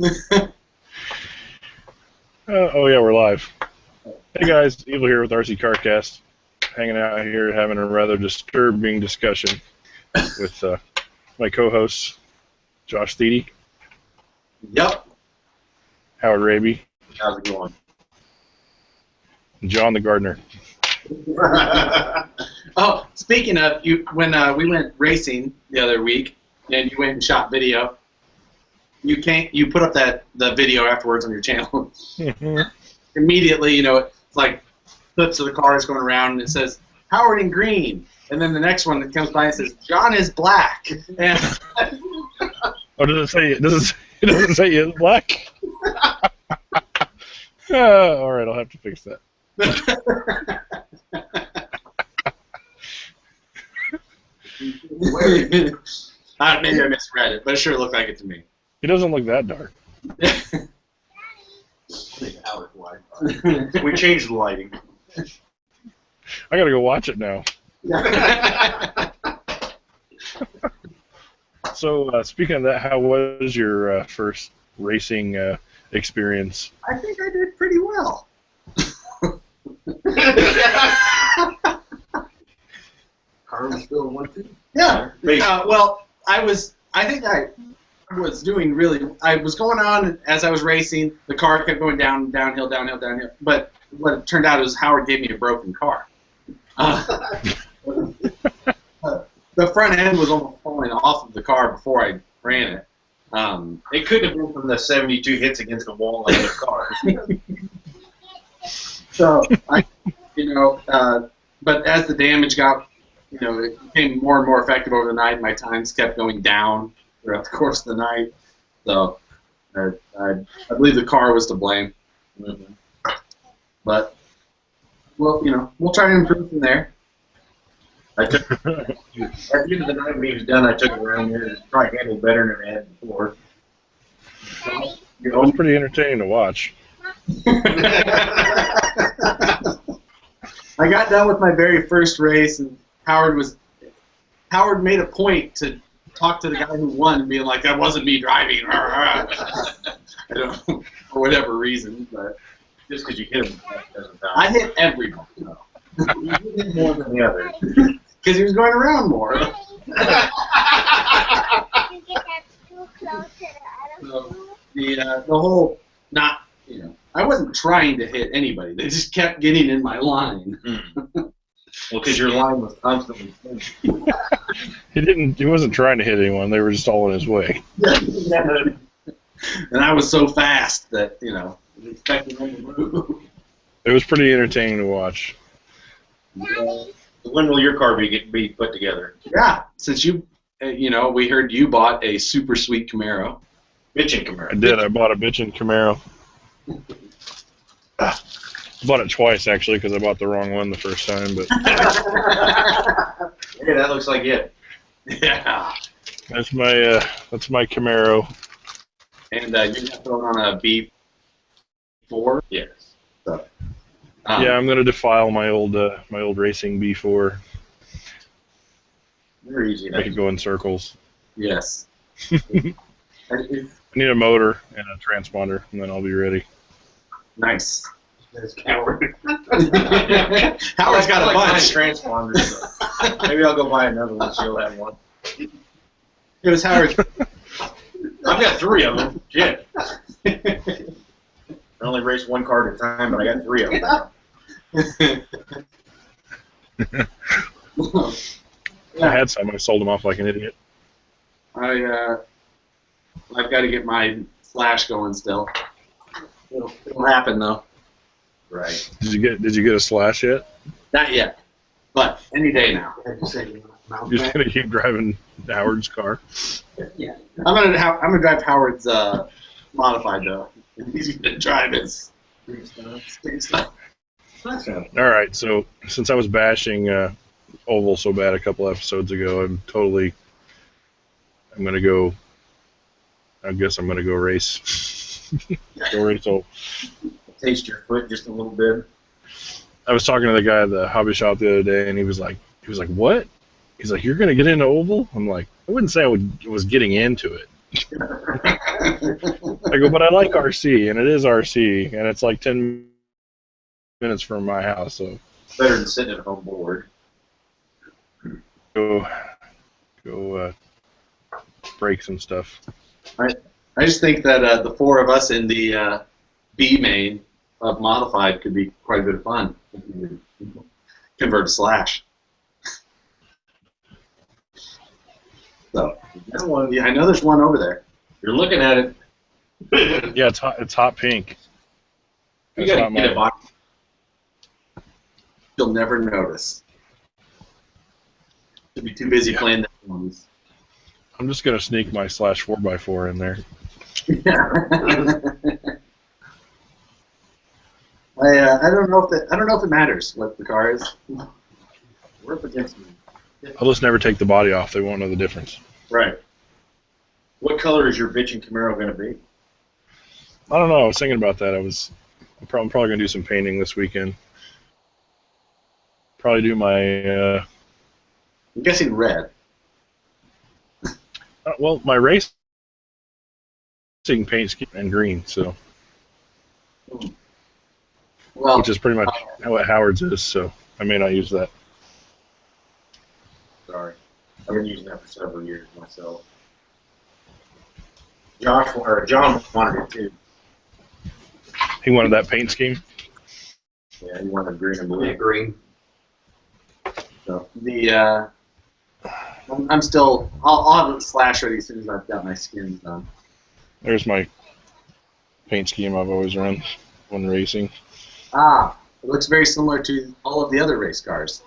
Oh yeah, we're live. Hey guys, Evil here with RC CarCast, hanging out here having a rather disturbing discussion with my co-hosts, Josh Thiede. Yep. Howard Raby. How's it going? And John the Gardener. Oh, speaking of, when we went racing the other week, and you went and shot video, you put up the video afterwards on your channel. Immediately, it's like clips of the cars going around, and it says Howard in green, and then the next one that comes by and says John is black. And oh, does it say it doesn't say he is black? All right, I'll have to fix that. Maybe I misread it, but it sure looked like it to me. He doesn't look that dark. We changed the lighting. I gotta go watch it now. So, speaking of that, how was your first racing experience? I think I did pretty well. Car was still one thing. Yeah. Well, I think I was doing really. I was going on as I was racing. The car kept going downhill. But what it turned out is Howard gave me a broken car. The front end was almost falling off of the car before I ran it. It could have been from the 72 hits against the wall of the car. So but as the damage got, it became more and more effective over the night. My times kept going down throughout the course of the night. So I believe the car was to blame. Mm-hmm. But well, we'll try to improve from there. At the end of the night when he was done, I took it around there to try to handle better than I had before. It was pretty entertaining to watch. I got done with my very first race, and Howard made a point to talk to the guy who won and being like, that wasn't me driving. I don't know, for whatever reason, but Just because you hit him doesn't count. I hit everybody. You hit more than the others. Because he was going around more. The whole I wasn't trying to hit anybody. They just kept getting in my line. Well, because your line was constantly changing. He wasn't trying to hit anyone. They were just all in his way. And I was so fast that I was expecting them to move. It was pretty entertaining to watch. When will your car be put together? Yeah, since we heard you bought a super sweet Camaro. Bitchin' Camaro. I did. I bought a bitchin' Camaro. Bought it twice actually because I bought the wrong one the first time. But Yeah, that looks like it. Yeah. that's my Camaro. And you're going to throw it on a B4? Yes. So, Yeah, I'm gonna defile my old racing B4. Very easy. Make it go in circles. Yes. I need a motor and a transponder, and then I'll be ready. Nice. Howard. Howard's got a bunch. Transponders. So maybe I'll go buy another one so you'll have one. It was Howard's. I've got 3 of them. Shit. I only race one car at a time, but I got 3 of them. I had some. I sold them off like an idiot. I've got to get my Flash going still. It'll happen though. Right. Did you get a Slash yet? Not yet, but any day now. You're just gonna keep driving Howard's car. Yeah. I'm gonna drive Howard's modified though. He's gonna drive his stuff. All right. So since I was bashing Oval so bad a couple episodes ago, I guess I'm gonna go race. Go race Oval. Taste your foot just a little bit. I was talking to the guy at the hobby shop the other day, and he was like, what? He's like, you're gonna get into Oval? I'm like, I wouldn't say I was getting into it. I go, but I like RC, and it is RC, and it's like 10 minutes from my house, so Better than sitting at home bored. go break some stuff. I just think that the four of us in the B main of Modified could be quite a bit of fun. Convert to Slash. So, yeah, I know there's one over there. You're looking at it. Yeah, it's hot pink. You That's gotta not get a mine. box. You'll never notice. You'll be too busy playing the ones. I'm just gonna sneak my Slash 4x4 in there. I don't know if it matters what the car is. We're up against me. I'll just never take the body off. They won't know the difference. Right. What color is your bitchin' Camaro going to be? I don't know. I was thinking about that. I'm probably gonna do some painting this weekend. Probably do my I'm guessing red. well, my racing paint scheme and green, so Well, which is pretty much what Howard's is. So I may not use that. Sorry. I've been using that for several years myself. John wanted it too. He wanted that paint scheme. Yeah, he wanted green and blue. Yeah, green. so I'm still. I'll have a Slash ready as soon as I've got my skins done. There's my paint scheme I've always run when racing. Ah, it looks very similar to all of the other race cars.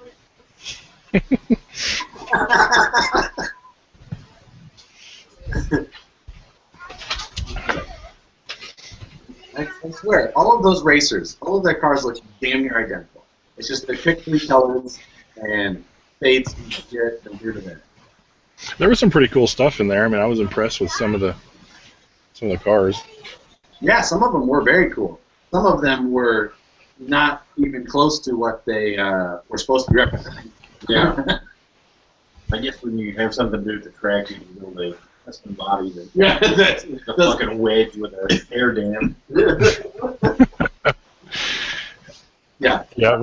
I swear, all of those racers, all of their cars look damn near identical. It's just they pick three colors and fades and shit from here to there. There was some pretty cool stuff in there. I mean, I was impressed with some of the cars. Yeah, some of them were very cool. Some of them were not even close to what they were supposed to be representing. Yeah. I guess when you have something to do with the track, you can build a custom body that Yeah, that's, a fucking wedge with a air dam. yeah. Yeah, I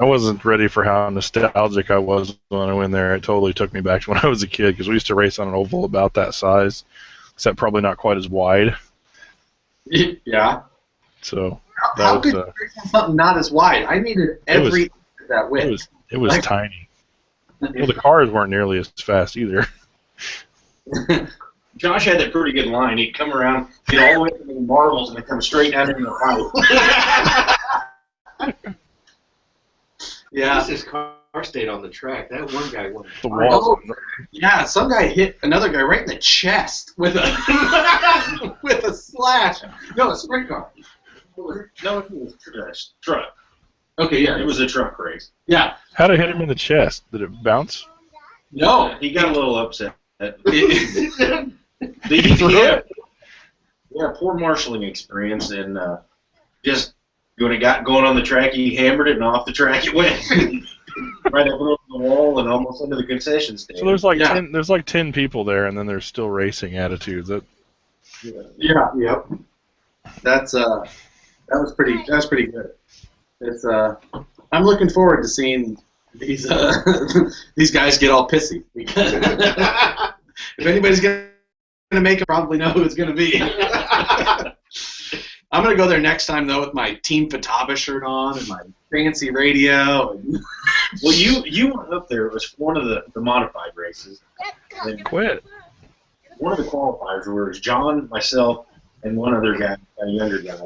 wasn't ready for how nostalgic I was when I went there. It totally took me back to when I was a kid because we used to race on an oval about that size, except probably not quite as wide. Yeah. So How that could was you race on something not as wide? I needed every inch of that width. it was Like- tiny. Well, the cars weren't nearly as fast either. Josh had that pretty good line. He'd come around, get all the way to the marbles, and then come straight down into the pipe. Yeah. His car stayed on the track. That one guy went. The walls. Yeah, some guy hit another guy right in the chest with a with a Slash. No, a sprint car. No, it was a truck. Okay, yeah, It was a truck race. yeah. How did it hit him in the chest? Did it bounce? No, He got a little upset. He threw it? Yeah, poor marshalling experience, and just when it got going on the track, he hammered it, and off the track it went. Right up over the wall and almost into the concession stand. So there's like Yeah. 10 people there, and then there's still racing attitudes. Yeah, yep. That was pretty good. It's I'm looking forward to seeing these these guys get all pissy because if anybody's gonna make it, probably know who it's gonna be. I'm gonna go there next time though with my Team Fataba shirt on and my fancy radio. Well, you went up there. It was one of the modified races. And Quit. one of the qualifiers was John, myself, and one other guy, a younger guy.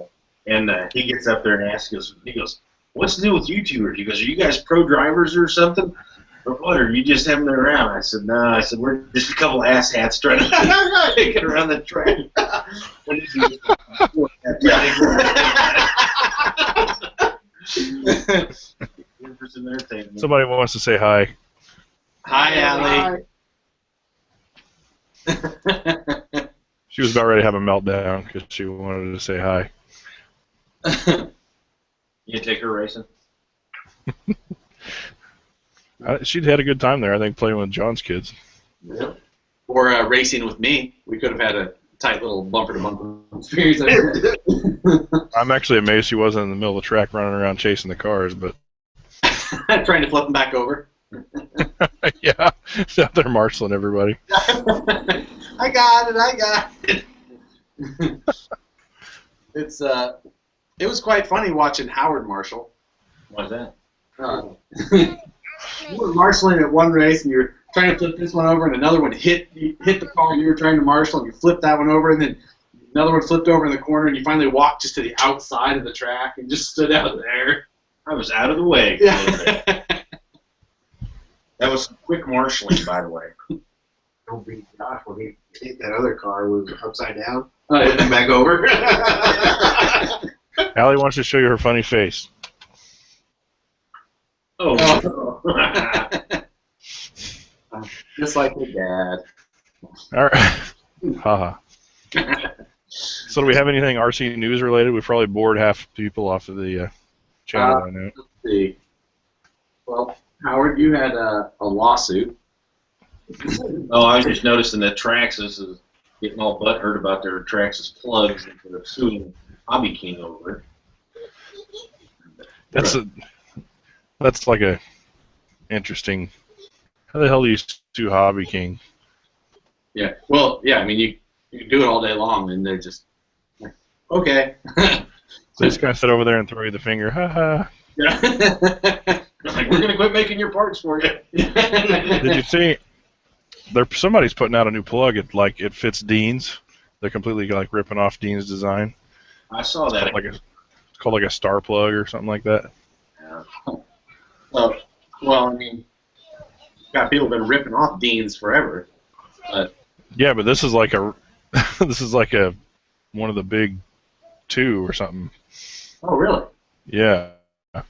And he gets up there and asks us, he goes, "What's the deal with you two? He goes, are you guys pro drivers or something? Or what? Or you just having them around?" I said, "No." I said, "We're just a couple of asshats trying to get around the track." Somebody wants to say hi. Hi, Allie. She was about ready to have a meltdown because she wanted to say hi. You take her racing? She'd had a good time there, I think, playing with John's kids. Yep. or racing with me. We could have had a tight little bumper-to-bumper experience. I'm actually amazed he wasn't in the middle of the track running around chasing the cars, but Trying to flip them back over. yeah, they're marshaling everybody. I got it. It was quite funny watching Howard marshal. Why's that? You were marshaling at one race, and you're trying to flip this one over, and another one hit the car you were trying to marshal, and you flipped that one over, and then another one flipped over in the corner, and you finally walked just to the outside of the track and just stood out there. I was out of the way. Yeah. That was some quick marshalling, by the way. Don't beat Josh when he hit that other car was upside down. Oh, yeah. Flipped him back over. Allie wants to show you her funny face. Oh. Just like your dad. All right. Haha. So do we have anything RC news related? We probably bored half the people off of the channel. I know. Let's see. Well, Howard, you had a lawsuit. Oh, I was just noticing that Traxxas is getting all butthurt about their Traxxas plugs and they're suing Hobby King over it. That's like a interesting. How the hell do you sue Hobby King? Yeah. Well, yeah. I mean, you do it all day long, and they're just like, okay. They just kind of sit over there and throw you the finger. Ha ha. Yeah. Like, we're gonna quit making your parts for you. Did you see? Somebody's putting out a new plug. It fits Dean's. They're completely like ripping off Dean's design. I saw that. It's called like a star plug or something like that. Yeah. Well, I mean, got people been ripping off Dean's forever. Yeah, but this is like a one of the big two or something. Oh, really? Yeah. Oh,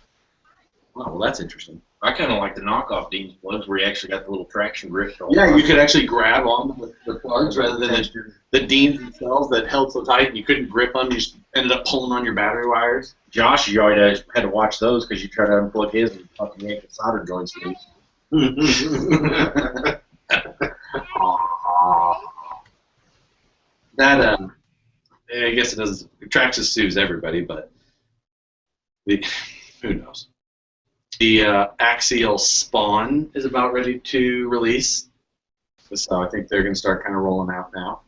well, that's interesting. I kind of like the knockoff Dean's plugs where you actually got the little traction grip. Yeah, you could actually grab on with the plugs rather than the Dean's themselves that held so tight and you couldn't grip them. You just ended up pulling on your battery wires. Josh, you always had to watch those because you tried to unplug his and fucking yank the solder joints loose. That I guess it does. Traxxas sues everybody, but who knows? The Axial Spawn is about ready to release, so I think they're going to start kind of rolling out now.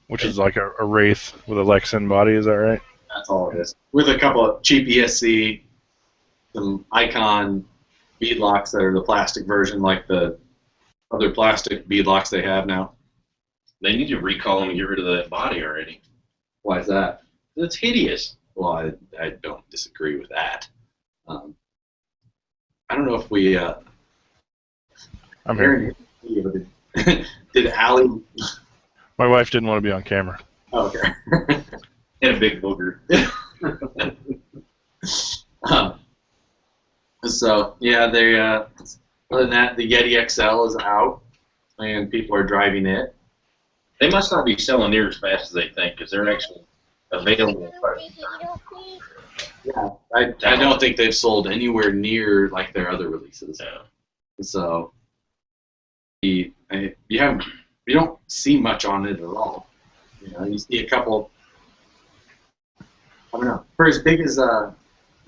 Which is like a Wraith with a Lexan body, is that right? That's all it is. With a couple of cheap ESC, some Icon beadlocks that are the plastic version, like the other plastic beadlocks they have now. They need to recall them and get rid of that body already. Why is that? That's hideous. Well, I don't disagree with that. I don't know if we. I'm here. Did Allie? My wife didn't want to be on camera. Oh, okay. And a big booger. So yeah, they. Other than that, the Yeti XL is out, and people are driving it. They must not be selling near as fast as they think because they're actually available. Yeah, I don't think they've sold anywhere near like their other releases. Yeah. So you don't see much on it at all. You know, you see a couple. I don't know. For as big as the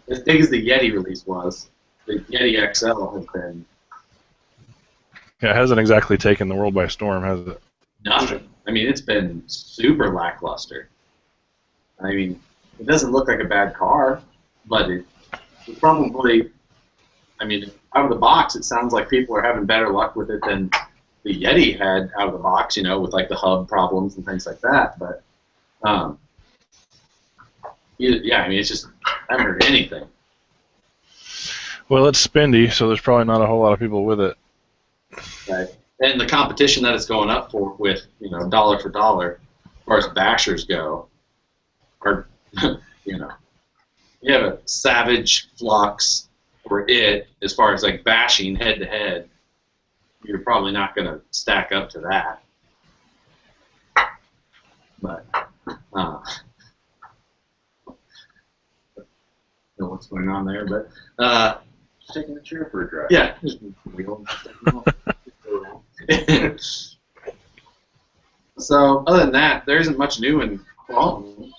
Yeti release was, the Yeti XL has been Yeah, it hasn't exactly taken the world by storm, has it? nothing. I mean, it's been super lackluster. I mean, it doesn't look like a bad car, but it probably, I mean, out of the box, it sounds like people are having better luck with it than the Yeti had out of the box, you know, with like the hub problems and things like that. But, yeah, I mean, it's just, I haven't heard anything. Well, it's spendy, so there's probably not a whole lot of people with it. Right. And the competition that it's going up for with, you know, dollar for dollar, as far as bashers go, are, you know, you have a Savage, Flux, or it, as far as like bashing head to head, you're probably not going to stack up to that. But, I don't know what's going on there, but, Just taking the chair for a drive. yeah. So other than that, there isn't much new in Crawling.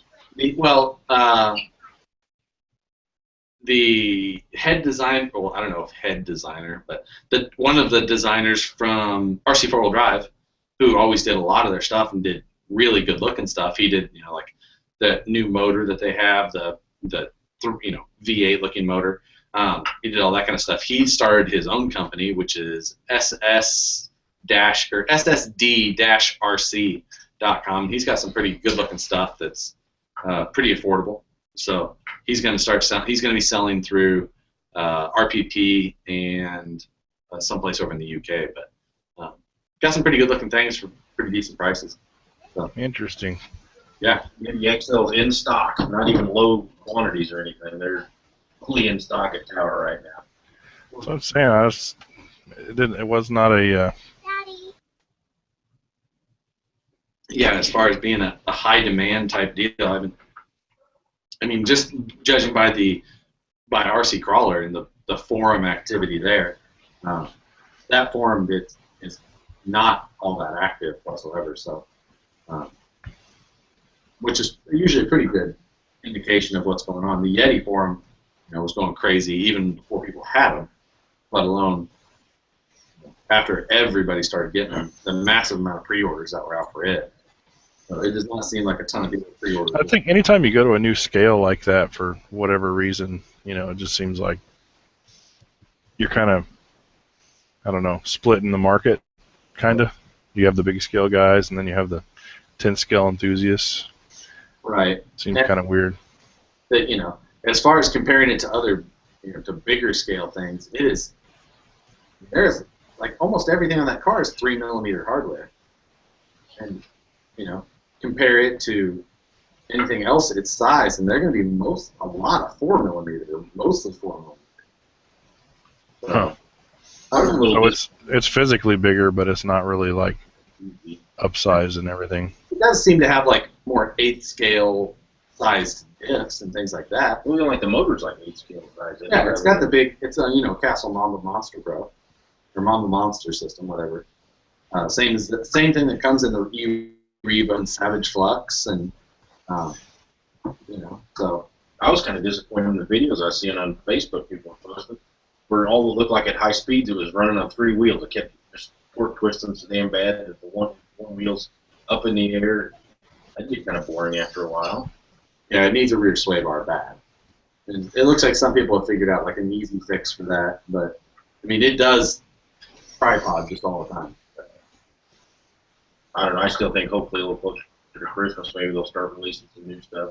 The head design, well, I don't know if head designer, but one of the designers from RC 4-Wheel Drive, who always did a lot of their stuff and did really good looking stuff. He did, like the new motor that they have, the V8 looking motor. He did all that kind of stuff. He started his own company, which is SSD-RC.com. He's got some pretty good looking stuff that's pretty affordable. So he's going to be selling through RPP and someplace over in the UK, but got some pretty good looking things for pretty decent prices. So, interesting. Yeah. The XL's in stock, not even low quantities or anything. They're fully in stock at Tower right now. So I'm saying, it was not a. Yeah, as far as being a high demand type deal, I mean, just judging by RC Crawler and the forum activity there, that forum is not all that active whatsoever. So, which is usually a pretty good indication of what's going on. The Yeti forum, was going crazy even before people had them, let alone after everybody started getting them. The massive amount of pre-orders that were out for it. So it does not seem like a ton of people pre-ordered. I think anytime you go to a new scale like that for whatever reason, it just seems like you're kind of, I don't know, splitting the market, kind of. You have the big scale guys, and then you have the 10 scale enthusiasts. Right. Seems kind of weird. That as far as comparing it to other, to bigger scale things, there's like almost everything on that car is 3mm hardware, and compare it to anything else its size, and they're going to be a lot of 4mm, mostly 4mm. So, so it's physically bigger, but it's not really like upsized and everything. It does seem to have like more 8th scale sized diffs and things like that. Well, like the motor's like 8 scale size. Yeah, it's got the big. It's a Castle Mamba Monster Pro, or Mamba Monster system, whatever. Same thing that comes in the Reba and Savage Flux, and so. I was kind of disappointed in the videos I was seeing on Facebook people posting, where all it looked like at high speeds it was running on 3 wheels. It kept just torque twisting so damn bad that the one wheel's up in the air. That'd get kind of boring after a while. Yeah, it needs a rear sway bar bad. And it looks like some people have figured out like an easy fix for that, but I mean it does tripod just all the time. I don't know. I still think hopefully a little closer to Christmas, maybe they'll start releasing some new stuff.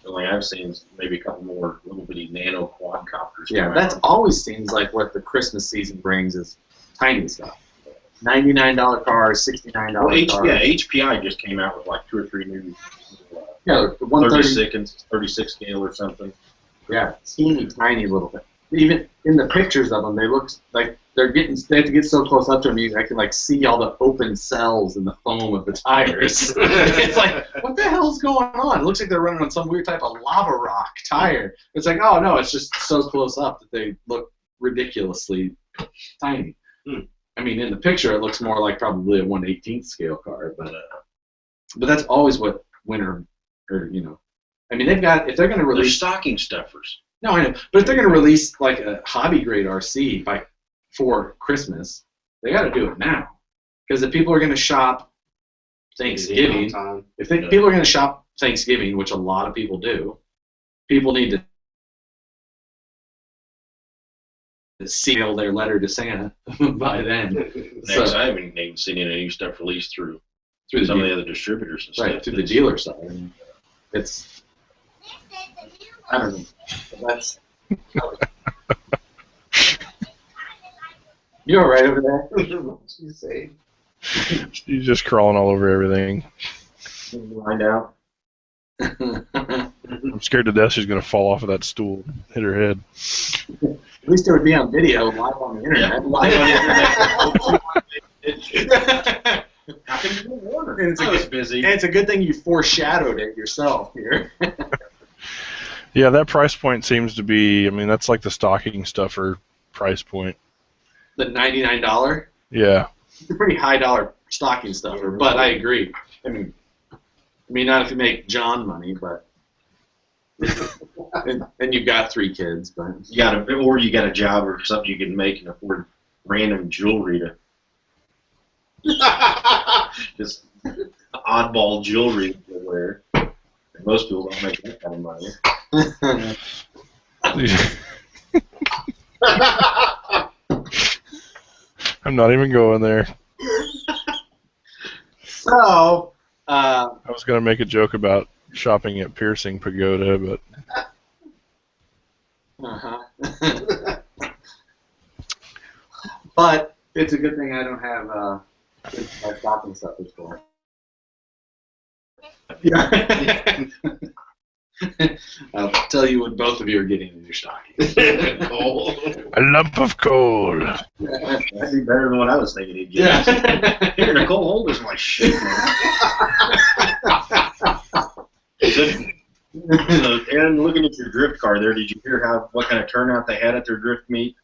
The only I've seen is maybe a couple more little bitty nano quadcopters. Yeah, that always seems like what the Christmas season brings is tiny stuff. $99 cars, $69 cars. Yeah, HPI just came out with like 2 or 3 new. The 36 scale or something. Yeah, teeny tiny little bit. Even in the pictures of them, they look like they have to get so close up to them, I can like see all the open cells in the foam of the tires. It's like, what the hell's going on? It looks like they're running on some weird type of lava rock tire. It's like, oh no, it's just so close up that they look ridiculously tiny. I mean, in the picture, it looks more like probably a 1/18th scale car, but that's always what Winter, or I mean, they've got, if they're going to release They're stocking stuffers. No, I know, but if they're going to release like a hobby grade RC for Christmas, they got to do it now, because if people are going to shop Thanksgiving, people are going to shop Thanksgiving, which a lot of people do, people need to seal their letter to Santa by then. So, I haven't even seen any new stuff released through some of the other distributors and stuff. Right, through the dealer side. I mean, it's, I don't know. That's. You all right over there? What's you say? She's just crawling all over everything. Find out. I'm scared to death she's going to fall off of that stool, hit her head. At least it would be on video, live on the internet. Yeah, live on the internet. How can you do Warner? I was busy. And it's a good thing you foreshadowed it yourself here. Yeah, that price point seems to be, I mean, that's like the stocking stuffer price point. The $99? Yeah. It's a pretty high dollar stocking stuffer, but I agree. I mean, not if you make John money, but and you've got 3 kids, but you got a job or something you can make and afford random jewelry to just oddball jewelry to wear. And most people don't make that kind of money. I'm not even going there. So, I was going to make a joke about shopping at Piercing Pagoda, but but it's a good thing I don't have my stocking stuffers for. Yeah. I'll tell you what both of you are getting in your stockings. a lump of coal. That'd be better than what I was thinking he'd get. Yeah. Here, Nicole, hold this my shit, man. So, Aaron, looking at your drift car there, did you hear what kind of turnout they had at their drift meet?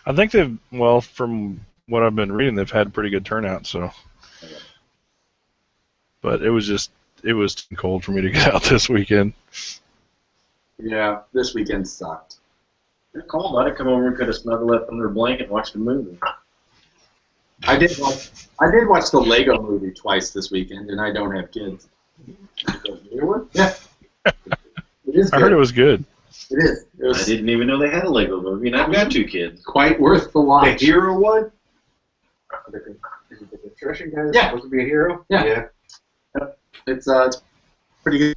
I think from what I've been reading, they've had pretty good turnout. So, but it was too cold for me to get out this weekend. Yeah, this weekend sucked. They're cold. I'd have come over and could have snuggled up under a blanket and watched a movie. I did watch the Lego movie twice this weekend, and I don't have kids. Yeah. It is I heard it was good. It is. I didn't even know they had a Lego movie, and I've got 2 kids. Quite worth the watch. The hero one? Is it the construction guy that's supposed to be a hero? Yeah. It's pretty good.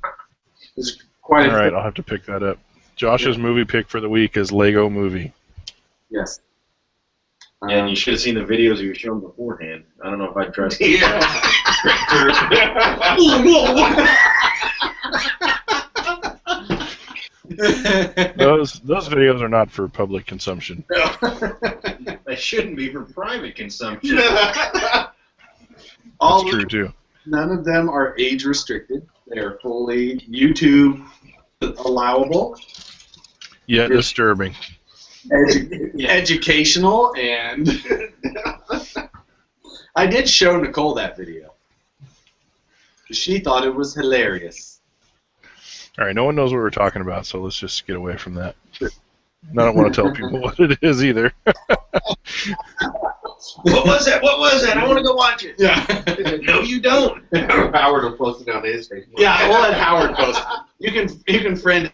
It's quite All right, I'll have to pick that up. Josh's movie pick for the week is Lego Movie. Yes. And you should have seen the videos you were showing beforehand. I don't know if I'd trust you. Yeah. Those videos are not for public consumption. They shouldn't be for private consumption. That's true too. None of them are age restricted. They are fully YouTube allowable. Yet disturbing. Educational, and I did show Nicole that video. She thought it was hilarious. All right, no one knows what we're talking about, so let's just get away from that. I don't want to tell people what it is either. What was that? What was that? I want to go watch it. Yeah. No, you don't. Howard will post it on his Facebook. Yeah, we'll let Howard post. You can friend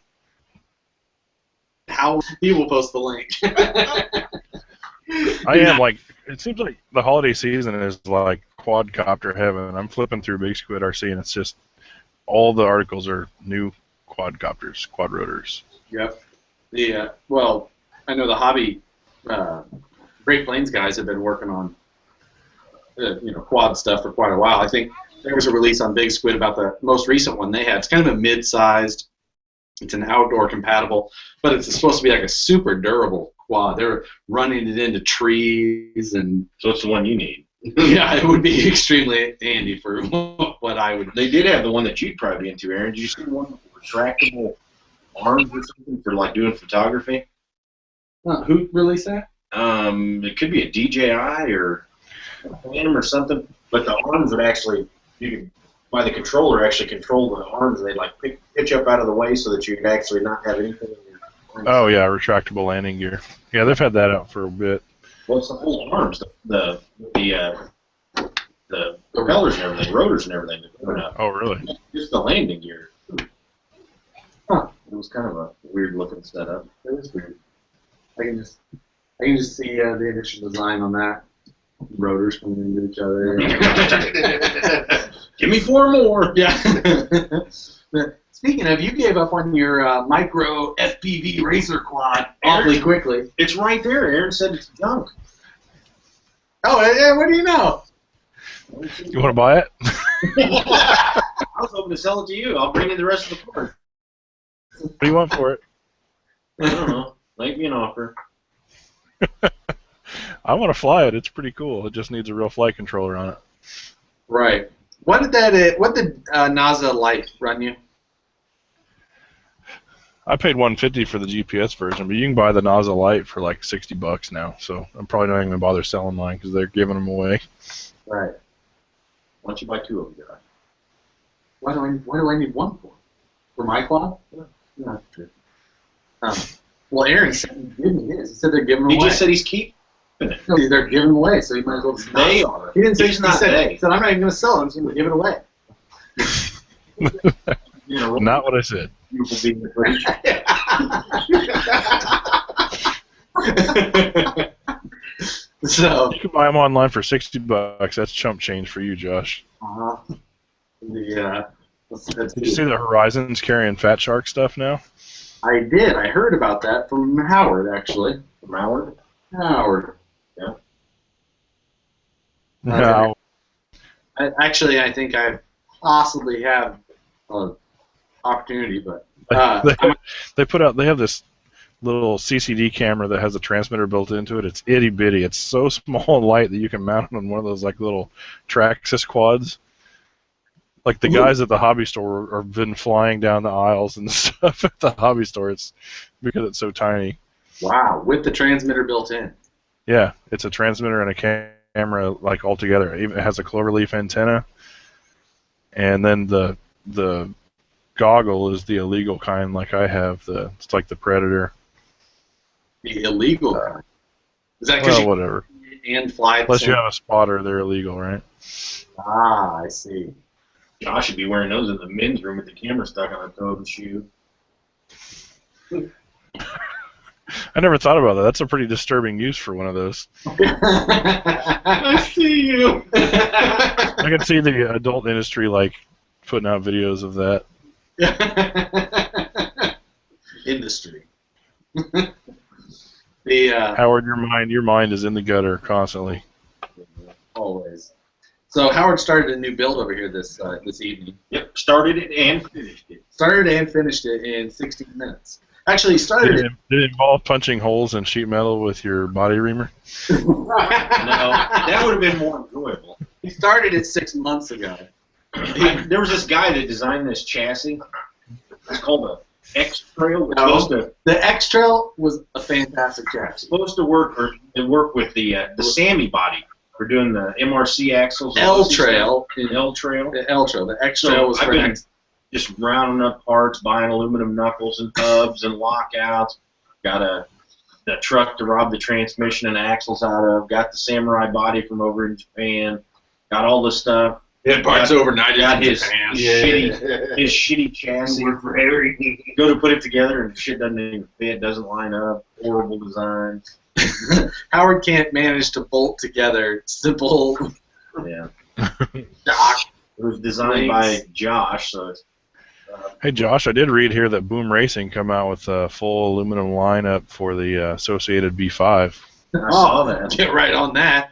Howard. He will post the link. It seems like the holiday season is like quadcopter heaven. I'm flipping through Big Squid RC, and it's just all the articles are new quadcopters, quad rotors. Yep. Well, I know the hobby Great Plains guys have been working on quad stuff for quite a while. I think there was a release on Big Squid about the most recent one they had. It's kind of a mid-sized. It's an outdoor compatible, but it's supposed to be like a super durable quad. They're running it into trees, and So it's the one you need. yeah, it would be extremely handy for what I would. They did have the one that you'd probably be into, Aaron. Did you see one with retractable arms or something for like doing photography? Who released that? It could be a DJI or a Phantom or something, but the arms would actually, you could, by the controller, actually control the arms. They like pitch up out of the way so that you could actually not have anything in your arms. Oh yeah, retractable landing gear. Yeah, they've had that out for a bit. Well, it's the whole arms, the propellers and everything, rotors and everything. Oh really? Just the landing gear. Huh. It was kind of a weird looking setup. It was weird. I can just see the initial design on that. Rotors coming into each other. Give me 4 more. Yeah. Speaking of, you gave up on your micro FPV racer quad awfully quickly. It's right there. Aaron said it's junk. Oh, yeah, what do you know? You want to buy it? I was hoping to sell it to you. I'll bring you the rest of the part. What do you want for it? I don't know. Make me an offer. I want to fly it. It's pretty cool. It just needs a real flight controller on it. Right. What did NASA Lite run you? I paid $150 for the GPS version, but you can buy the NASA Lite for like $60 now. So I'm probably not even gonna bother selling mine because they're giving them away. Right. Why don't you buy 2 of them, Josh? Why do I need one for? For my quad? Yeah, that's true. Well, Aaron said he'd give me his. He said they're giving them He away. just said he's keeping it. No, they're giving them away, so you might as well. They are. He didn't say He's not he said, they. He said I'm not even going to sell them. So I'm going to give it away. You know, Not what I said. you will be in the fridge. So. You can buy them online for $60. That's chump change for you, Josh. Yeah. Did you see that Horizon's carrying Fat Shark stuff now? I did. I heard about that from Howard, actually. From Howard? Howard. No. I think I possibly have an opportunity, but They have this little CCD camera that has a transmitter built into it. It's itty bitty. It's so small and light that you can mount it on one of those like little Traxxas quads. Like the guys at the hobby store have been flying down the aisles and stuff at the hobby store. It's because it's so tiny. wow, with the transmitter built in. Yeah, it's a transmitter and a camera like all together. It even has a cloverleaf antenna, and then the goggle is the illegal kind, like I have. It's like the Predator. The illegal kind. Is that because Well, whatever. and fly? Unless you have a spotter, they're illegal, right? Ah, I see. Josh should be wearing those in the men's room with the camera stuck on the toe of the shoe. I never thought about that. That's a pretty disturbing use for one of those. I see you. I can see the adult industry like putting out videos of that. Industry. Howard, your mind is in the gutter constantly. Always. So Howard started a new build over here this evening. Yep, started it and finished it. Started and finished it in 16 minutes. Actually, he started Did it involve punching holes in sheet metal with your body reamer? No, that would have been more enjoyable. He started it 6 months ago. There was this guy that designed this chassis. It's called a X-Trail. It's No. supposed to The X-Trail was a fantastic chassis. work with the Sammy body for doing the MRC axles. L-Trail. L-Trail. The L-Trail. The X-Trail was I've for been X. just rounding up parts, buying aluminum knuckles and hubs and lockouts. Got a truck to rob the transmission and axles out of. Got the Samurai body from over in Japan. Got all this stuff. It parts overnight Got in his Japan. his shitty chassis. Work for Harry. Go to put it together and shit doesn't even fit. Doesn't line up. Horrible designs. Howard can't manage to bolt together simple Yeah. dock. It was designed by Josh, so it's, Hey Josh, I did read here that Boom Racing come out with a full aluminum lineup for the Associated B5. I saw that. Get right on that.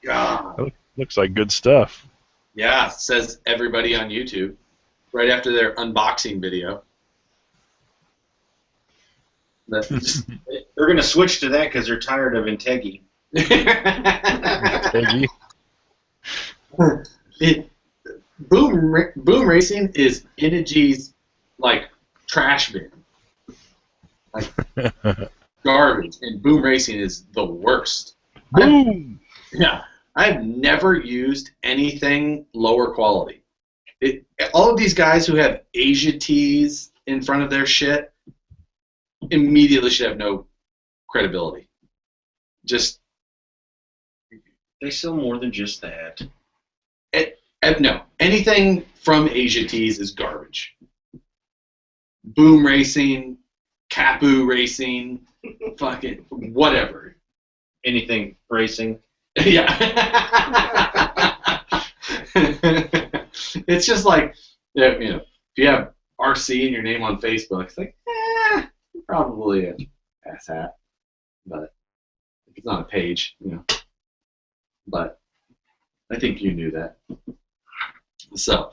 God. Looks like good stuff. Yeah, says everybody on YouTube. Right after their unboxing video. That's just They're going to switch to that because they're tired of Integi. Peggy. Boom Racing is Energi's like trash bin, like garbage, and Boom Racing is the worst. Boom! Yeah, I've never used anything lower quality. All of these guys who have Asia tees in front of their shit immediately should have no credibility. Just They sell more than just that. no, anything from Asia tees is garbage. Boom Racing, Kapu Racing, fucking whatever. Anything racing. Yeah. It's just like, if you have RC in your name on Facebook, it's like, probably an asshat. But if it's not a page, But I think you knew that. So,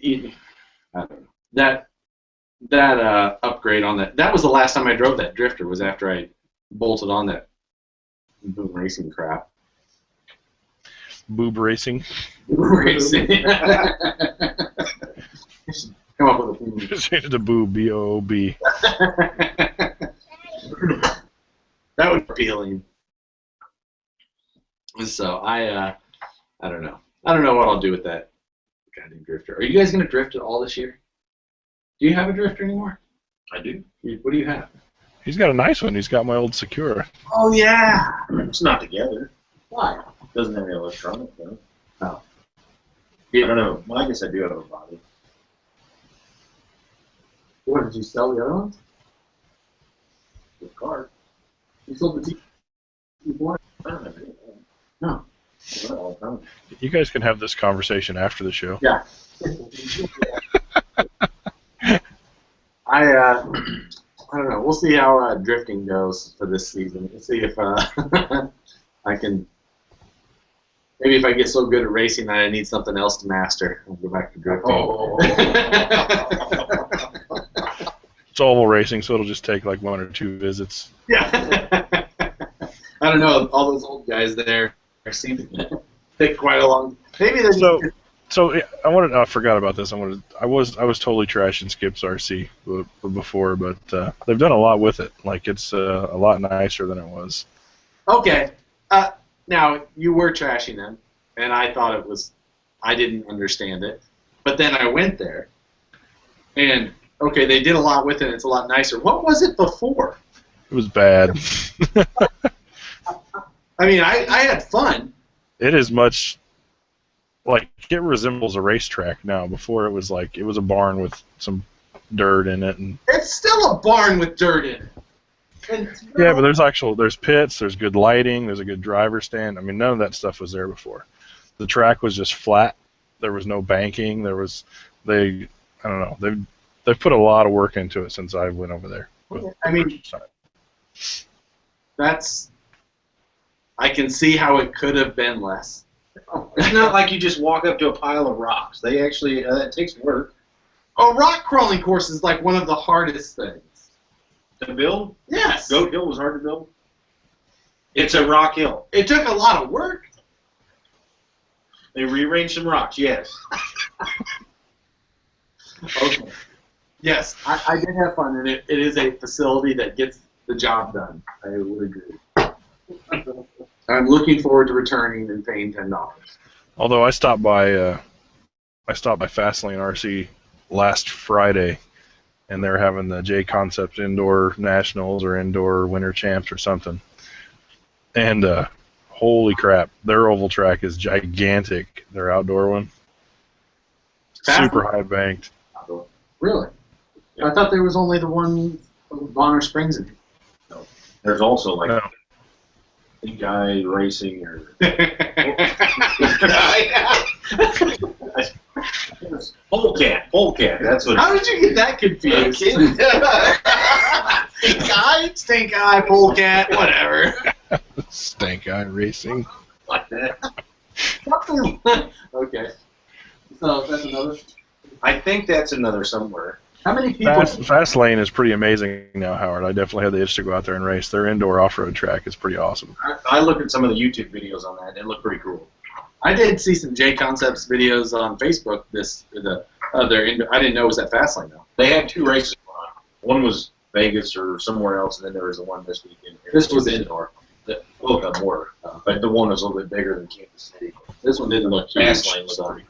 I don't know. That upgrade on that was the last time I drove that drifter, was after I bolted on that Boom Racing crap. Boob Racing. Boom Racing. Come up with a theme. Change it to Boob, B-O-O-B. That would be appealing. So I don't know. I don't know what I'll do with that goddamn drifter. Are you guys gonna drift at all this year? Do you have a drifter anymore? I do. What do you have? He's got a nice one. He's got my old Secura. Oh yeah. It's not together. Why? Doesn't have any electronic though. Oh. I don't know. Well, I guess I do have a body. What did you sell the other ones? The car. You sold the T4? I don't have any. No. Not all the time. You guys can have this conversation after the show. Yeah. I don't know. We'll see how drifting goes for this season. We'll see if I can. Maybe if I get so good at racing that I need something else to master, I'll go back to drifting. Oh. It's oval racing, so it'll just take like 1 or 2 visits. Yeah. I don't know. All those old guys there seem to take quite a long. Maybe they're So I forgot about this. I was totally trashing Skip's RC before, but they've done a lot with it. Like it's a lot nicer than it was. Okay. Now, you were trashing them, and I thought it was, I didn't understand it. But then I went there, and, okay, they did a lot with it, and it's a lot nicer. What was it before? It was bad. I mean, I had fun. It is much, like, it resembles a racetrack now. Before it was like, it was a barn with some dirt in it. And It's still a barn with dirt in it. And, yeah, but there's pits, there's good lighting, there's a good driver stand. I mean, none of that stuff was there before. The track was just flat. There was no banking. I don't know. They've put a lot of work into it since I went over there. I mean, I can see how it could have been less. It's not like you just walk up to a pile of rocks. They actually, it takes work. A rock crawling course is like one of the hardest things. To build? Yes. Goat Hill was hard to build. It's a rock hill. It took a lot of work. They rearranged some rocks, yes. Okay. Yes, I did have fun in it. It is a facility that gets the job done. I would agree. I'm looking forward to returning and paying $10. Although I stopped by Fastlane RC last Friday, and they're having the J Concept Indoor Nationals or Indoor Winter Champs or something. And holy crap, their oval track is gigantic. Their outdoor one, super high banked. Really? I thought there was only the one of Bonner Springs in it. There's also like No. Big Guy Racing or Polecat. That's what. How did you get that confused? Stink eye, polecat, whatever. Stank Eye Racing. Like that. Okay. So that's another. I think that's another somewhere. How many people? Fastlane is pretty amazing now, Howard. I definitely had the itch to go out there and race. Their indoor off-road track is pretty awesome. I looked at some of the YouTube videos on that, and it looked pretty cool. I did see some J Concepts videos on Facebook. I didn't know it was at Fastlane though. They had 2 races going on. One was Vegas or somewhere else, and then there was the one this weekend. This was indoor. Both of them were, but the one was a little bit bigger than Kansas City. This one didn't look huge. Fastlane looked pretty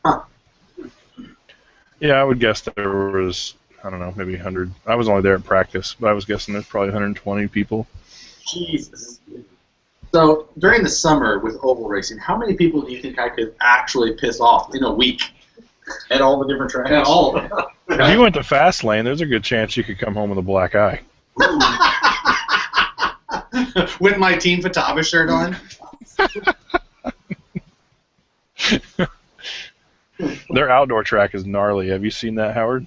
cool. Yeah, I would guess there was, I don't know, maybe 100. I was only there at practice, but I was guessing there's probably 120 people. Jesus. So during the summer with oval racing, how many people do you think I could actually piss off in a week? At all the different tracks. At all of them. If you went to Fastlane, there's a good chance you could come home with a black eye. With my Team Fatava shirt on? Their outdoor track is gnarly. Have you seen that, Howard?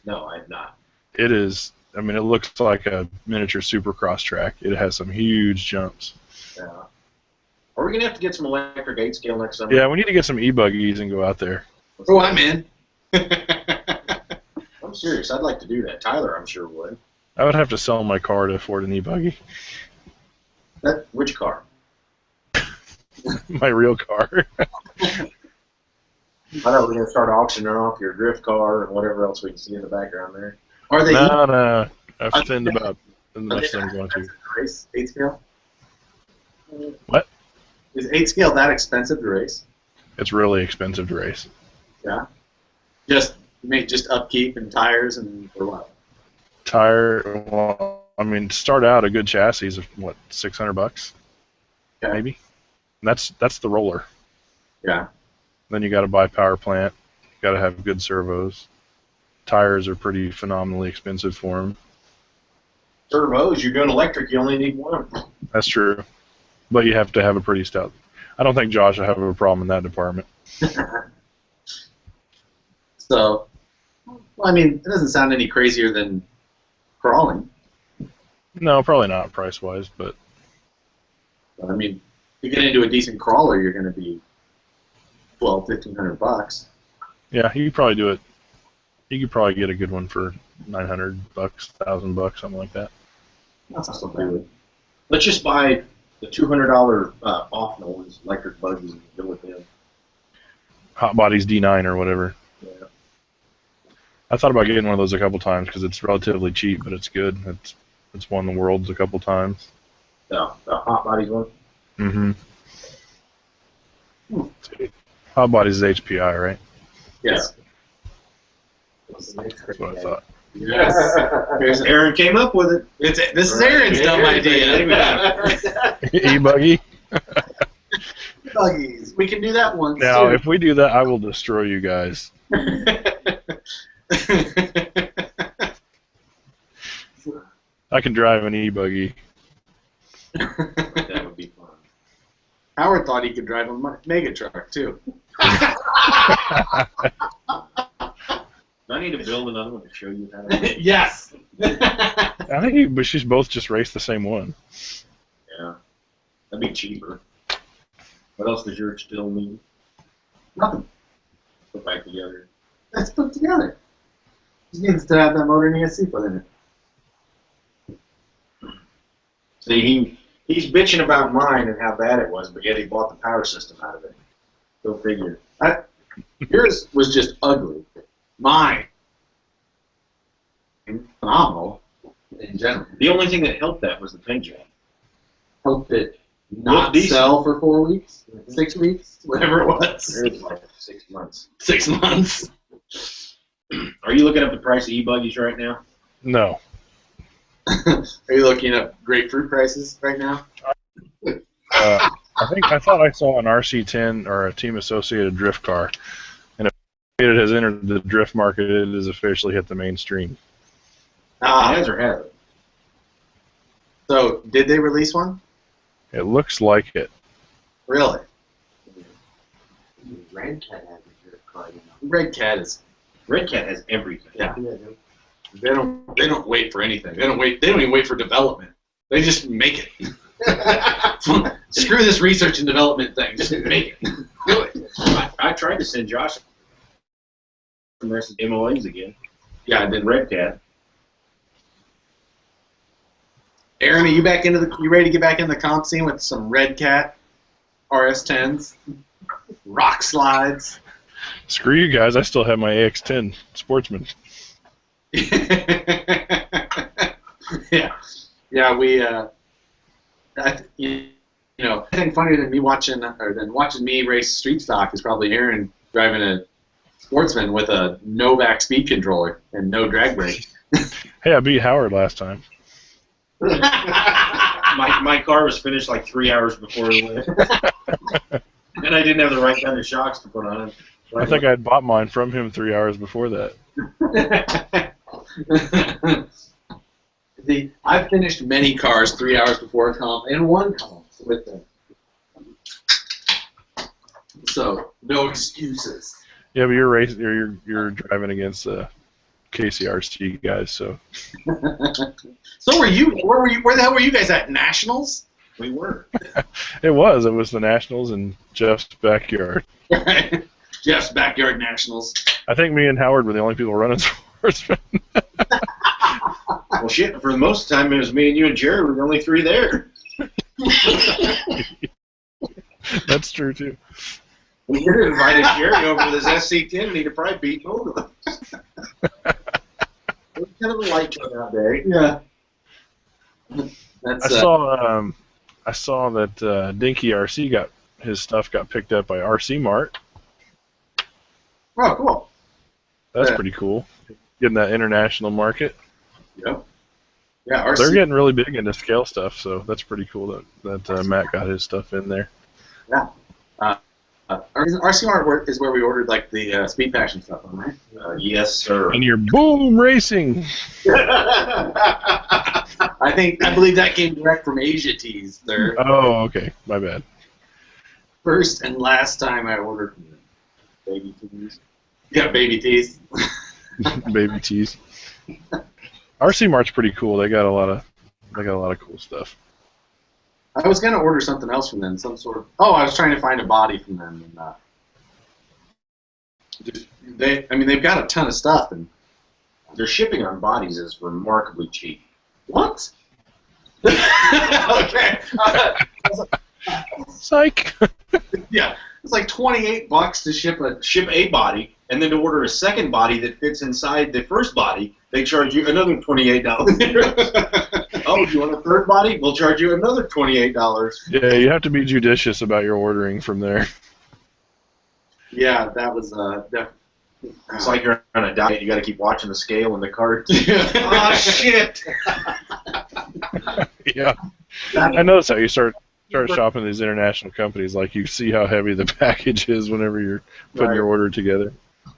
No, I have not. It is. I mean, it looks like a miniature supercross track. It has some huge jumps. Yeah. Are we going to have to get some electric 8-scale next summer? Yeah, we need to get some e-buggies and go out there. Oh, I'm in. I'm serious. I'd like to do that. Tyler, I'm sure, would. I would have to sell my car to afford an e-buggy. Which car? My real car. I thought we were going to start auctioning off your drift car and whatever else we can see in the background there. Are they No. I've thinned about as much as I'm going to. race 8 scale? What? Is 8 scale that expensive to race? It's really expensive to race. Yeah. Just upkeep and tires and or what? Well, I mean, start out a good chassis is what, $600, Okay. maybe. And that's the roller. Yeah. Then you got to buy power plant. You got to have good servos. Tires are pretty phenomenally expensive for them. Servos, you're doing electric, you only need one. That's true, but you have to have a pretty stout. I don't think Josh will have a problem in that department. So, well, I mean, it doesn't sound any crazier than crawling. No, probably not price-wise, but I mean, if you get into a decent crawler, you're going to be $1,200, $1,500. yeah, you could probably do it. You could probably get a good one for $900, $1,000, something like that. That's not so bad. Let's just buy the $200 off noise electric buggies and go with them. Hot Bodies D9 or whatever. Yeah. I thought about getting one of those a couple times because it's relatively cheap, but it's good. It's won the worlds a couple times. The hot bodies one. Mm-hmm. Hot Bodies is HPI, right? Yes. That's what I thought. Yes. Aaron came up with it. This is Aaron's dumb idea. E-buggy. Buggies. We can do that once. Now, too. if we do that, I will destroy you guys. I can drive an e-buggy. That would be fun. Howard thought he could drive a mega truck too. I need to build another one to show you how to. Yes. I think we should both just race the same one. Yeah, that'd be cheaper. What else does yours still need? Nothing. Put back together. Let's put together. Just needs to have that motor and ESC put in it. See, he's bitching about mine and how bad it was, but yet he bought the power system out of it. Go figure. Yours was just ugly. Mine, phenomenal in general. The only thing that helped that was the paint job. Helped it not decent. sell for 4 weeks, 6 weeks, whatever it was. It was like 6 months. 6 months. Are you looking up the price of e-buggies right now? No. Are you looking up grapefruit prices right now? I thought I saw an RC10 or a Team Associated drift car, and if it has entered the drift market, it has officially hit the mainstream. Has or hasn't? So, did they release one? It looks like it. Really? Red Cat has a drift car, you know. Red Cat is. Red Cat has everything. Yeah. They don't wait for anything. They don't even wait for development. They just make it. Screw this research and development thing. Just make it. Do it. I tried to send Josh some rest of MOAs again. Yeah, I did. Red Cat. Aaron, are you ready to get back into the comp scene with some Red Cat RS10s, rock slides? Screw you guys, I still have my AX10 Sportsman. Yeah. We. I think funnier than watching me race street stock is probably Aaron driving a Sportsman with a Novak speed controller and no drag brake. Hey, I beat Howard last time. My car was finished like 3 hours before it went. And I didn't have the right kind of shocks to put on it. I think I had bought mine from him 3 hours before that. See, I've finished many cars 3 hours before a comp and one comp with them. So no excuses. Yeah, but you're driving against KCRC guys, so. So were you? Where the hell were you guys at? Nationals? We were. It was the Nationals in Jeff's backyard. Jeff's backyard Nationals. I think me and Howard were the only people running Sportsman. Well, shit, for the most of the time, it was me and you and Jerry were the only three there. That's true, too. We would have invited Jerry over to this SC10 and he'd have probably beat both of us. It was kind of a light turnout day. Yeah. I saw that Dinky RC got his stuff got picked up by RC Mart. Oh, cool. That's Yeah. pretty cool. Getting that international market. Yep. Yeah, RC. They're getting really big into scale stuff, so that's pretty cool that Matt got his stuff in there. Yeah. RC Mart is where we ordered like the Speed Passion stuff on, right? Yes, sir. And you're boom racing. I believe that came direct from Asia Tees. Their Oh, okay. My bad. first and last time I ordered from them. Baby tees. Yeah, baby tees. Baby tees. RC Mart's pretty cool. They got a lot of cool stuff. I was gonna order something else from them, some sort of. Oh, I was trying to find a body from them, and they've got a ton of stuff, and Their shipping on bodies is remarkably cheap. what? Okay. Psych. Yeah, it's like $28 to ship a. Ship a body, and then to order a second body that fits inside the first body, they charge you another $28. Oh, you want a third body? We'll charge you another $28. Yeah, you have to be judicious about your ordering from there. Yeah, that was definitely. It's like you're on a diet. You got to keep watching the scale and the cart. Oh shit! Yeah. I notice how you start shopping these international companies. Like you see how heavy the package is whenever you're putting your order together.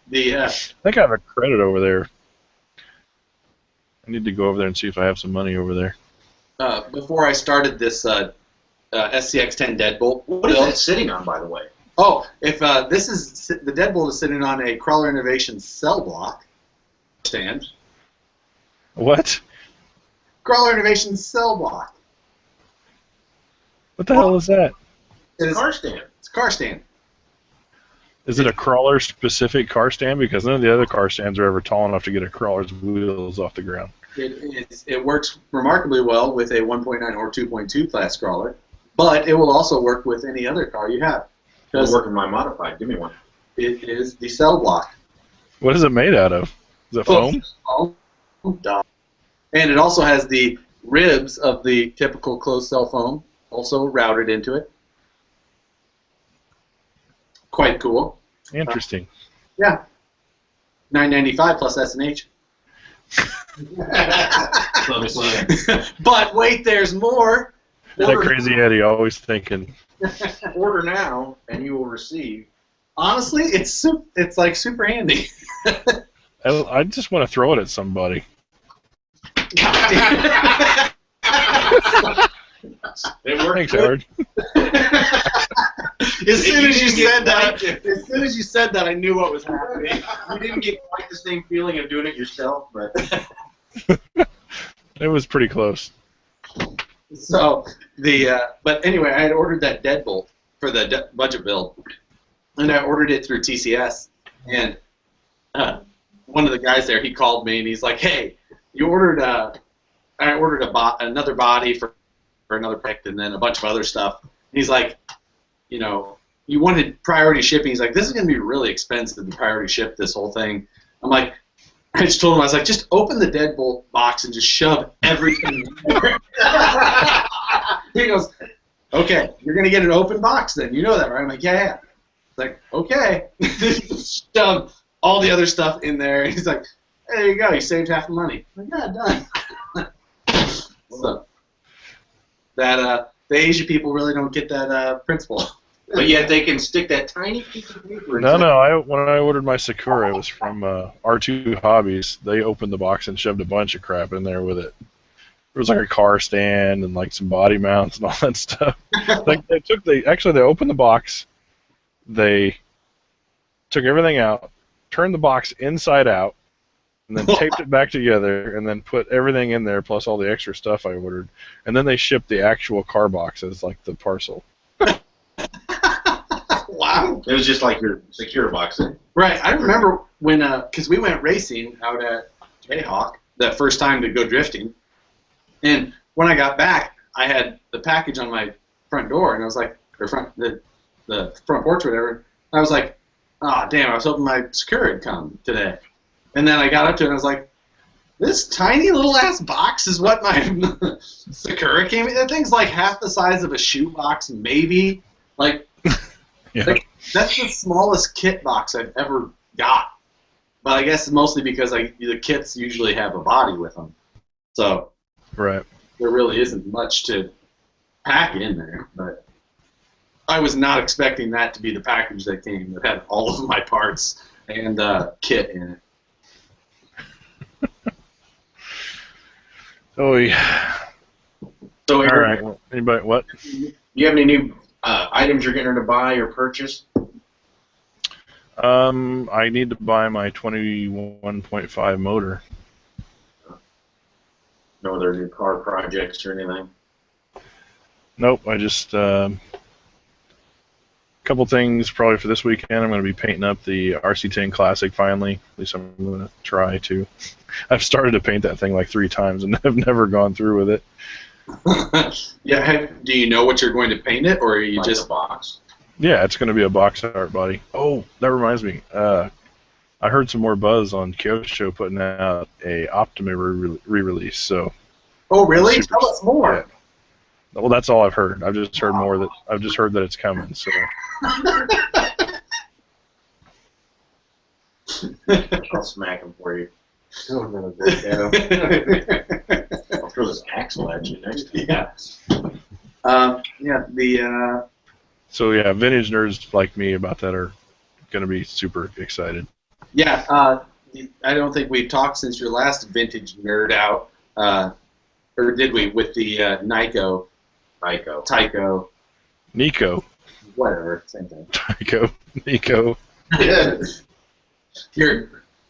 The I think I have a credit over there. I need to go over there and see if I have some money over there. before I started this SCX10 deadbolt. What is that sitting on, by the way? Oh, if this is the deadbolt is sitting on a Crawler Innovation cell block stand. What? Crawler Innovation cell block. What the hell is that? It's a car stand. It's a car stand. Is it a crawler-specific car stand? Because none of the other car stands are ever tall enough to get a crawler's wheels off the ground. It works remarkably well with a 1.9 or 2.2 class crawler, but it will also work with any other car you have. It'll work in my modified. Give me one. It is the cell block. What is it made out of? Is it foam? And it also has the ribs of the typical closed cell foam also routed into it. Quite cool. Interesting. Yeah. $9.95 plus S&H. But wait, there's more. That crazy Eddie always thinking. Order now, and you will receive. Honestly, it's like super handy. I just want to throw it at somebody. It worked. Thanks, Howard. As soon as you said that, I knew what was happening. You didn't get quite the same feeling of doing it yourself, but It was pretty close. So but anyway, I had ordered that deadbolt for the budget build, and I ordered it through TCS. And one of the guys there, he called me and he's like, "Hey, you ordered I ordered another body for another product and then a bunch of other stuff." And he's like, "You know, you wanted priority shipping." He's like, "This is going to be really expensive to priority ship this whole thing." I'm like, I just told him, I was like, "Just open the deadbolt box and just shove everything in there." He goes, "Okay, you're going to get an open box then. You know that, right?" I'm like, "Yeah." It's like, "Okay." Shove all the other stuff in there. He's like, "There you go. You saved half the money." I'm like, "Yeah, done." So that the Asia people really don't get that principle. but yet they can stick that tiny piece of paper. No. When I ordered my Sakura, it was from R2 Hobbies. They opened the box and shoved a bunch of crap in there with it. There was like a car stand and like some body mounts and all that stuff. Like they opened the box, they took everything out, turned the box inside out, and then taped it back together, and then put everything in there plus all the extra stuff I ordered, and then they shipped the actual car box as like the parcel. Wow. It was just like your secure box. Right. I remember when, because we went racing out at Jayhawk that first time to go drifting, and when I got back, I had the package on my front door, and I was like, or the front porch or whatever. And I was like, "Oh damn! I was hoping my Sakura had come today." And then I got up to it, and I was like, "This tiny little ass box is what my Sakura came in. That thing's like half the size of a shoebox, maybe. Like, Yeah. Like, that's the smallest kit box I've ever got. But I guess mostly because the kits usually have a body with them. So Right. there really isn't much to pack in there. But I was not expecting that to be the package that came that had all of my parts and kit in it. Oh yeah. So, All Aaron, right. Well, anybody? What? do you have any new items you're getting her to buy or purchase? I need to buy my 21.5 motor. No other new car projects or anything? Nope. I just couple things probably for this weekend. I'm going to be painting up the RC10 Classic finally. At least I'm going to try to. I've started to paint that thing like 3 times and I've never gone through with it. Yeah. Do you know what you're going to paint it, or are you Like just a box? Yeah, it's going to be a box art body. Oh, that reminds me. I heard some more buzz on Kyosho putting out a Optima re-release. So. Oh, really? Super- Tell us more. Yeah. Well, that's all I've heard. I've just heard more that I've just heard that it's coming. So. I'll smack him for you. Oh, no, no. I'll throw this axle at you next time. Yeah. The So yeah, vintage nerds like me about that are going to be super excited. I don't think we've talked since your last vintage nerd out, or did we? With the Tyco, Nico. whatever, same thing. Tyco. Nico.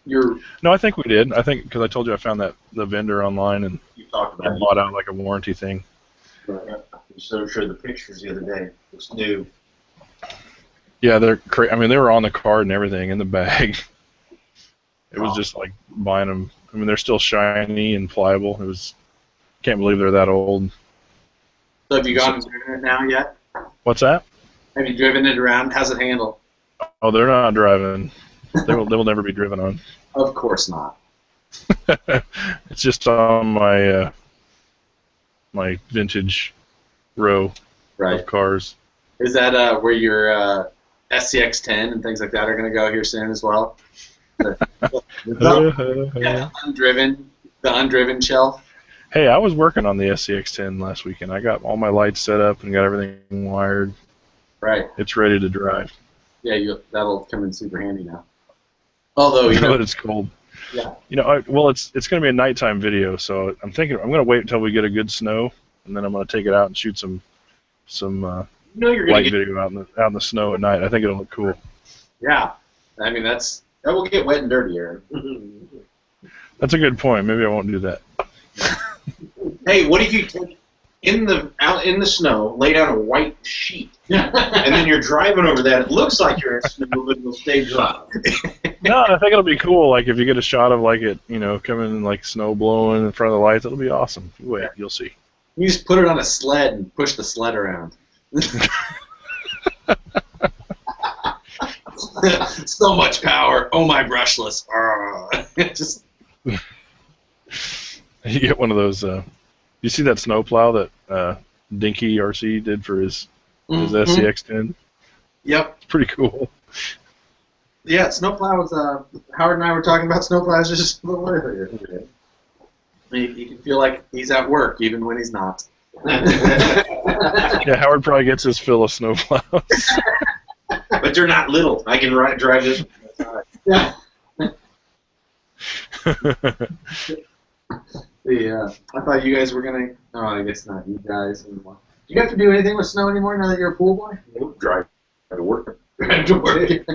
You're No, I think we did. I think because I told you I found the vendor online and You talked I about bought out like a warranty thing. You showed the pictures the other day. It's new. Yeah, they're I mean, they were on the card and everything in the bag. It was just like buying them. I mean, they're still shiny and pliable. It was. Can't believe they're that old. so have you gone and driven it now yet? What's that? Have you driven it around? How's it handle? Oh, they're not driving. They will never be driven on. Of course not. It's just on my my vintage row Right. of cars. Is that where your SCX10 and things like that are going to go here soon as well? Yeah, the undriven shelf. Hey, I was working on the SCX10 last weekend. I got all my lights set up and got everything wired. Right. It's ready to drive. Yeah, that'll come in super handy now. Although, Now that it's cold. Yeah. You know, it's going to be a nighttime video, so I'm thinking I'm going to wait until we get a good snow, and then I'm going to take it out and shoot some You're gonna light get video out in the snow at night. I think it'll look cool. Yeah. I mean, that will get wet and dirty, Aaron. That's a good point. Maybe I won't do that. Hey, what if you take out in the snow, lay down a white sheet, and then you're driving over that? It looks like you're in snow, but it'll stay dry. No, I think it'll be cool. Like if you get a shot of like it, coming in like snow blowing in front of the lights, it'll be awesome. Wait, you'll see. you just put it on a sled and push the sled around. So much power. Oh, my brushless. Just You get one of those. You see that snowplow that Dinky RC did for his SCX10? Yep. It's pretty cool. Yeah, snowplows. Howard and I were talking about snowplows just a little earlier. You can feel like he's at work even when he's not. Yeah, Howard probably gets his fill of snowplows. But they're not little. I can drive this. Yeah. I thought you guys were gonna. Oh, I guess not you guys anymore. Do you have to do anything with snow anymore now that you're a pool boy? Drive to work. Drive to work.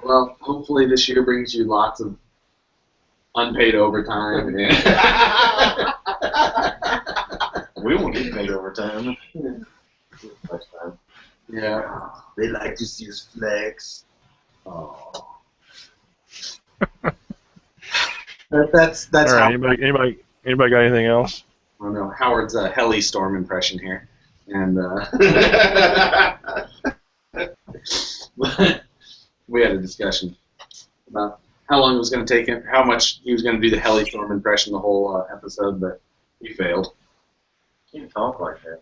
Well, hopefully this year brings you lots of unpaid overtime. We won't get paid overtime. Yeah. They like to see us flex. Oh. That's All right. how. Anybody got anything else? Oh no, Howard's a heli storm impression here, and we had a discussion about how long it was going to take him, how much he was going to do the heli storm impression the whole episode, but he failed. Can't talk like that.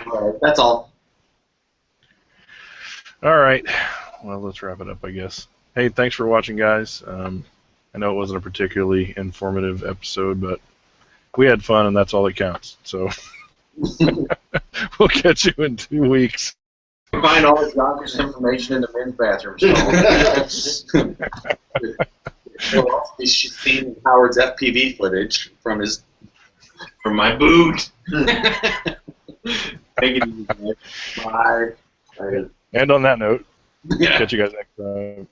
All right, that's all. All right. Well, let's wrap it up, I guess. Hey, thanks for watching, guys. I know it wasn't a particularly informative episode, but we had fun, and that's all that counts. So we'll catch you in 2 weeks. Find all the doctor's information in the men's bathroom stall. We'll also be seeing Howard's FPV footage from my boot. Take it easy, guys. Bye. And on that note, Yeah. catch you guys next time.